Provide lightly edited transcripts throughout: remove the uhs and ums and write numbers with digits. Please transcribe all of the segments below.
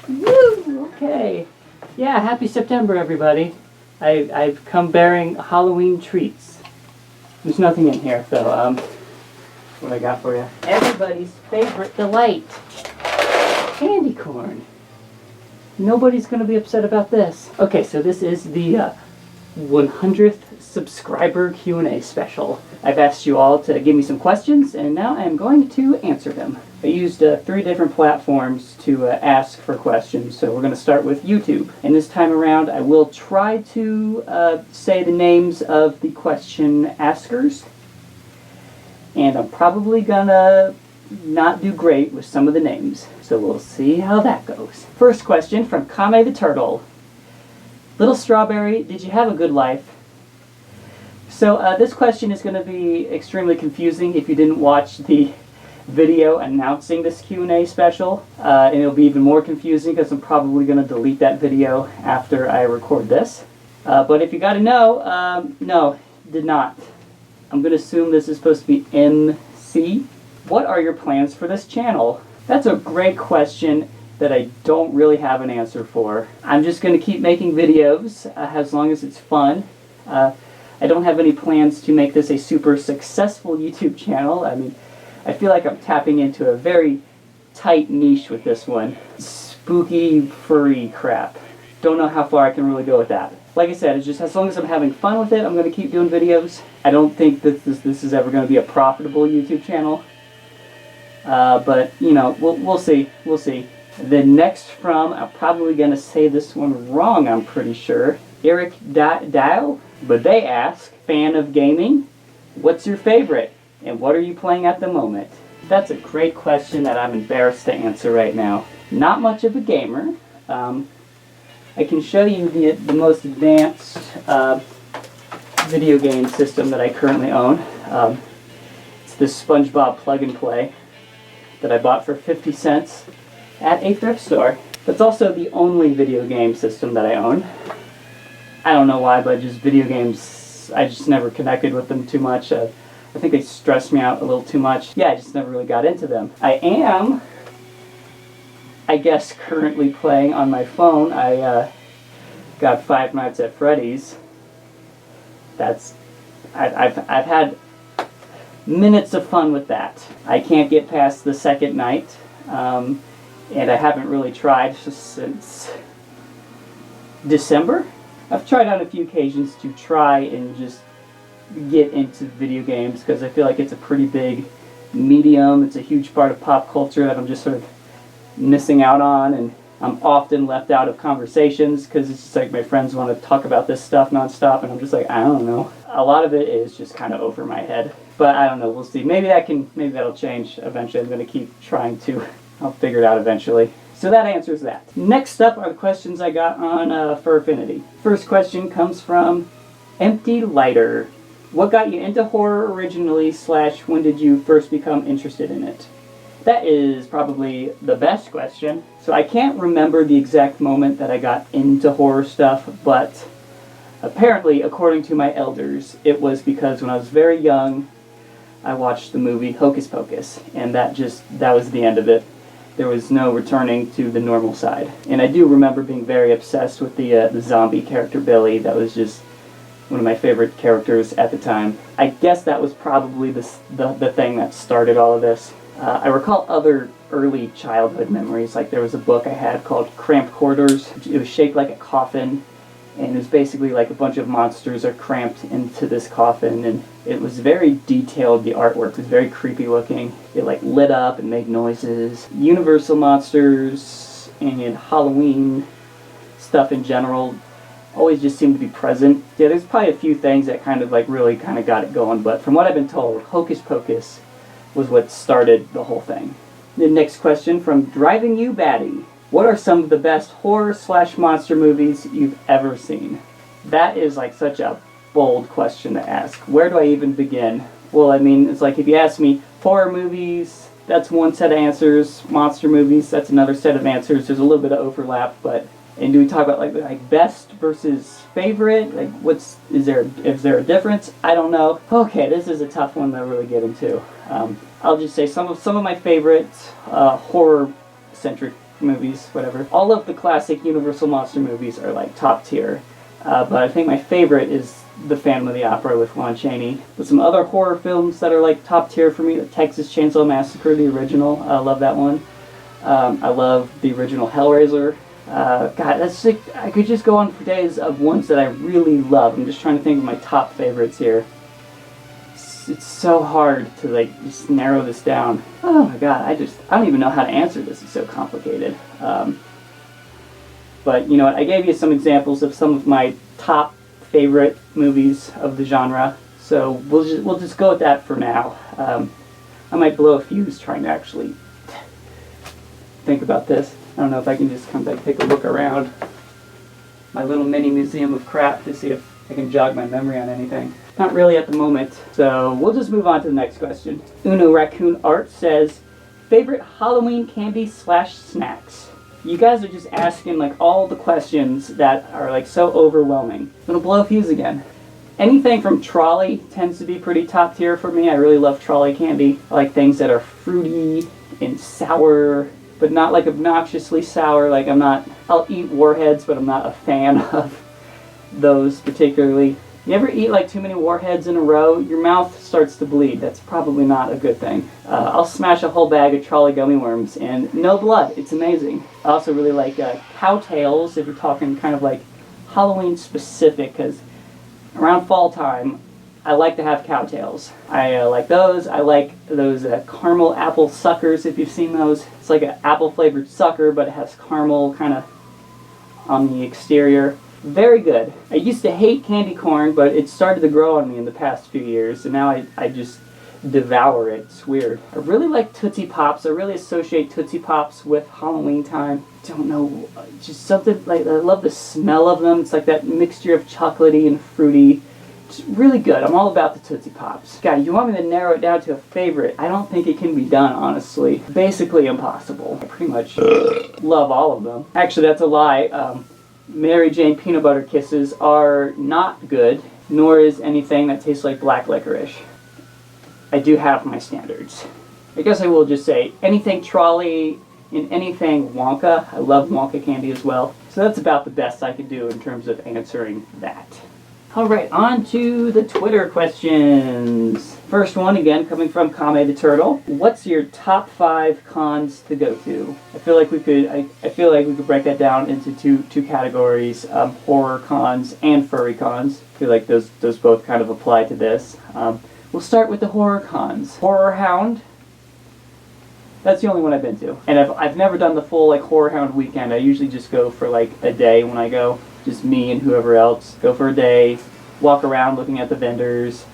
Woo! Okay. Yeah, happy September, everybody. I've come bearing Halloween treats. There's nothing in here, so, what I got for you. Everybody's favorite delight. Candy corn. Nobody's going to be upset about this. Okay, so this is the 100th subscriber Q&A special. I've asked you all to give me some questions, and now I'm going to answer them. I used 3 different platforms to ask for questions, so we're going to start with YouTube. And this time around, I will try to say the names of the question askers, and I'm probably gonna not do great with some of the names, so we'll see how that goes. First question from Kame the Turtle. Little Strawberry, did you have a good life? So this question is going to be extremely confusing if you didn't watch the video announcing this Q&A special, and it'll be even more confusing because I'm probably going to delete that video after I record this. But if you got to know, no, did not. I'm going to assume this is supposed to be MC. What are your plans for this channel? That's a great question that I don't really have an answer for. I'm just going to keep making videos as long as it's fun. I don't have any plans to make this a super successful YouTube channel. I mean, I feel like I'm tapping into a very tight niche with this one. Spooky, furry crap. Don't know how far I can really go with that. Like I said, it's just as long as I'm having fun with it, I'm going to keep doing videos. I don't think that this is ever going to be a profitable YouTube channel. But, you know, we'll see. We'll see. The next from, I'm probably going to say this one wrong, I'm pretty sure. Eric Dial, but they ask, fan of gaming? What's your favorite? And what are you playing at the moment? That's a great question that I'm embarrassed to answer right now. Not much of a gamer. I can show you the most advanced video game system that I currently own. It's this SpongeBob Plug and Play that I bought for 50 cents at a thrift store. That's also the only video game system that I own. I don't know why, but just video games, I just never connected with them too much. I think they stressed me out a little too much. Yeah, I just never really got into them. I am, I guess, currently playing on my phone. I got Five Nights at Freddy's. I've had minutes of fun with that. I can't get past the second night, and I haven't really tried since December. I've tried on a few occasions to try and just get into video games because I feel like it's a pretty big medium. It's a huge part of pop culture that I'm just sort of missing out on, and I'm often left out of conversations because it's just like my friends want to talk about this stuff nonstop, and I'm just like, I don't know. A lot of it is just kind of over my head, but I don't know. We'll see. Maybe that'll change eventually. I'm going to keep trying to. I'll figure it out eventually. So that answers that. Next up are the questions I got on Furfinity. First question comes from Empty Lighter. What got you into horror originally, / when did you first become interested in it? That is probably the best question. So I can't remember the exact moment that I got into horror stuff, but apparently, according to my elders, it was because when I was very young, I watched the movie Hocus Pocus, and that was the end of it. There was no returning to the normal side. And I do remember being very obsessed with the zombie character Billy. That was just one of my favorite characters at the time. I guess that was probably the thing that started all of this. I recall other early childhood memories, like there was a book I had called Cramped Quarters. It was shaped like a coffin, and it was basically like a bunch of monsters are cramped into this coffin, and it was very detailed. The artwork was very creepy looking. It like lit up and made noises. Universal monsters and Halloween stuff in general always just seemed to be present. Yeah, there's probably a few things that really got it going, but from what I've been told, Hocus Pocus was what started the whole thing. The next question from Driving You Batty. What are some of the best horror / monster movies you've ever seen? That is like such a bold question to ask. Where do I even begin? Well, I mean, it's like if you ask me horror movies, that's one set of answers. Monster movies, that's another set of answers. There's a little bit of overlap, but and do we talk about like best versus favorite? Like is there a difference? I don't know. Okay, this is a tough one to really get into. I'll just say some of my favorite horror-centric movies, whatever. All of the classic Universal monster movies are like top tier. But I think my favorite is The Phantom of the Opera with Lon Chaney. But some other horror films that are like top tier for me, the Texas Chainsaw Massacre, the original. I love that one. I love the original Hellraiser. God, that's like, I could just go on for days of ones that I really love. I'm just trying to think of my top favorites here. It's so hard to like just narrow this down. Oh my God, I don't even know how to answer this. It's so complicated. But you know what? I gave you some examples of some of my top favorite movies of the genre. So we'll just go with that for now. I might blow a fuse trying to actually think about this. I don't know if I can just come back, take a look around my little mini museum of crap to see if I can jog my memory on anything. Not really at the moment, so we'll just move on to the next question. Uno Raccoon Art says, favorite Halloween candy / snacks? You guys are just asking like all the questions that are like so overwhelming. I'm gonna blow a fuse again. Anything from Trolley tends to be pretty top tier for me. I really love Trolley candy. I like things that are fruity and sour, but not like obnoxiously sour. Like I'll eat Warheads, but I'm not a fan of those particularly. You ever eat like too many Warheads in a row? Your mouth starts to bleed. That's probably not a good thing. I'll smash a whole bag of Trolley gummy worms and no blood. It's amazing. I also really like Cowtails, if you're talking kind of like Halloween specific, because around fall time, I like to have Cowtails. I like those. I like those caramel apple suckers, if you've seen those. It's like an apple flavored sucker, but it has caramel kind of on the exterior. Very good. I used to hate candy corn, but it started to grow on me in the past few years, and now I just devour it. It's weird. I really like Tootsie Pops. I really associate Tootsie Pops with Halloween time. Don't know, just something like, I love the smell of them. It's like that mixture of chocolatey and fruity. It's really good. I'm all about the Tootsie Pops. God, you want me to narrow it down to a favorite? I don't think it can be done, honestly. Basically impossible. I pretty much love all of them. Actually, that's a lie. Mary Jane Peanut Butter Kisses are not good, nor is anything that tastes like black licorice. I do have my standards. I guess I will just say anything Trolley and anything Wonka. I love Wonka candy as well. So that's about the best I can do in terms of answering that. Alright, on to the Twitter questions. First one, again, coming from Kame the Turtle. What's your top 5 cons to go to? I feel like we could break that down into two categories, horror cons and furry cons. I feel like those both kind of apply to this. We'll start with the horror cons. Horror Hound. That's the only one I've been to. And I've never done the full like Horror Hound weekend. I usually just go for like a day when I go. Just me and whoever else. Go for a day, walk around looking at the vendors,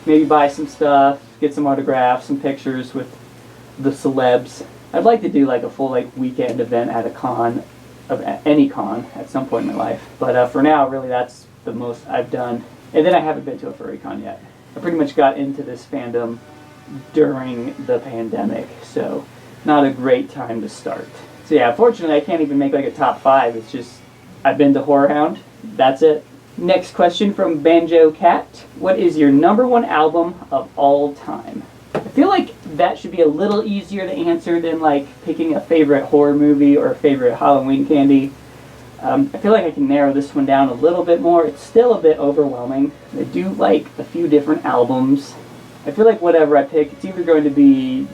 maybe buy some stuff, get some autographs, some pictures with the celebs. I'd like to do like a full like weekend event at a con, of any con at some point in my life. But for now, really that's the most I've done. And then I haven't been to a furry con yet. I pretty much got into this fandom during the pandemic, so not a great time to start. So yeah, unfortunately I can't even make like a top 5. It's just, I've been to Horror Hound. That's it. Next question from Banjo Cat. What is your #1 album of all time? I feel like that should be a little easier to answer than like picking a favorite horror movie or a favorite Halloween candy. I feel like I can narrow this one down a little bit more. It's still a bit overwhelming. I do like a few different albums. I feel like whatever I pick, it's either going to be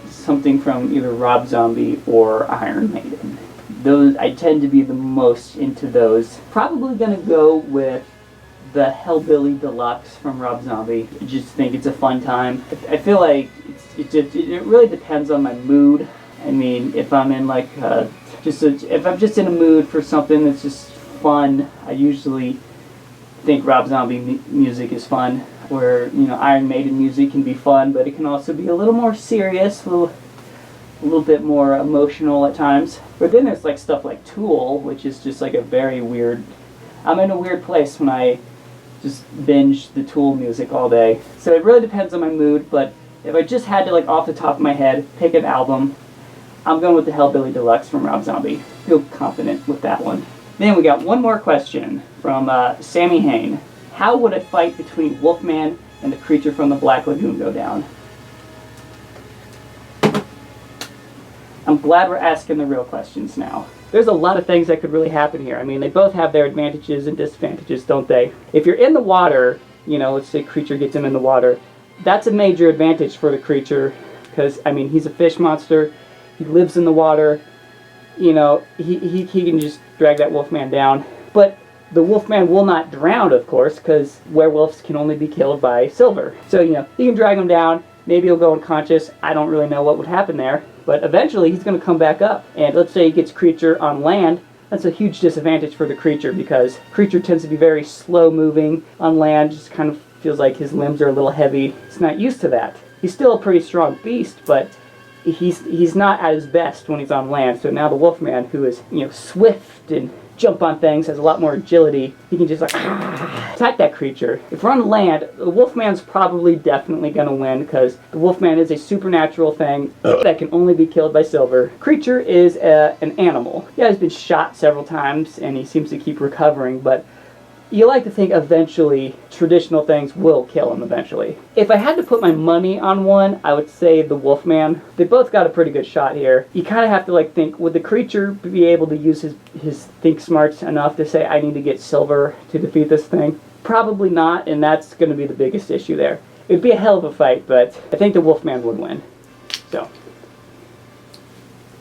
something from either Rob Zombie or Iron Maiden. Those, I tend to be the most into those. Probably gonna go with the Hellbilly Deluxe from Rob Zombie. I just think it's a fun time. I feel like it really depends on my mood. I mean, if I'm in like if I'm just in a mood for something that's just fun, I usually think Rob Zombie music is fun. Where, you know, Iron Maiden music can be fun, but it can also be a little more serious, a little bit more emotional at times. But then there's like stuff like Tool, which is just like a very weird, I'm in a weird place when I just binge the Tool music all day. So it really depends on my mood, but if I just had to like off the top of my head pick an album, I'm going with the Hellbilly Deluxe from Rob Zombie. Feel confident with that one. Then we got one more question from Sammy Hain. How would a fight between Wolfman and the creature from the Black Lagoon go down? I'm glad we're asking the real questions now. There's a lot of things that could really happen here. I mean, they both have their advantages and disadvantages, don't they? If you're in the water, you know, let's say a creature gets him in the water, that's a major advantage for the creature because, I mean, he's a fish monster. He lives in the water. You know, he can just drag that wolfman down. But the wolfman will not drown, of course, because werewolves can only be killed by silver. So, you know, you can drag him down. Maybe he'll go unconscious. I don't really know what would happen there. But eventually he's going to come back up. And let's say he gets creature on land. That's a huge disadvantage for the creature because creature tends to be very slow moving on land. Just kind of feels like his limbs are a little heavy. He's not used to that. He's still a pretty strong beast, but he's not at his best when he's on land. So now the wolfman, who is, you know, swift and jump on things, has a lot more agility. He can just like attack that creature. If we're on land, the wolfman's probably definitely going to win because the wolfman is a supernatural thing that can only be killed by silver. Creature is an animal. Yeah, he's been shot several times and he seems to keep recovering, but you like to think eventually traditional things will kill him eventually. If I had to put my money on one, I would say the wolfman. They both got a pretty good shot here. You kind of have to like think, would the creature be able to use his think smarts enough to say, I need to get silver to defeat this thing? Probably not, and that's going to be the biggest issue there. It'd be a hell of a fight, but I think the wolfman would win. So,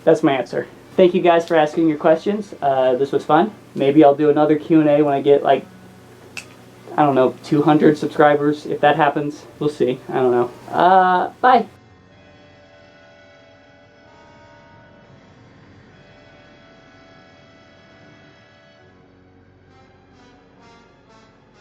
that's my answer. Thank you guys for asking your questions. This was fun. Maybe I'll do another Q&A when I get like, I don't know, 200 subscribers. If that happens, we'll see. I don't know. Bye.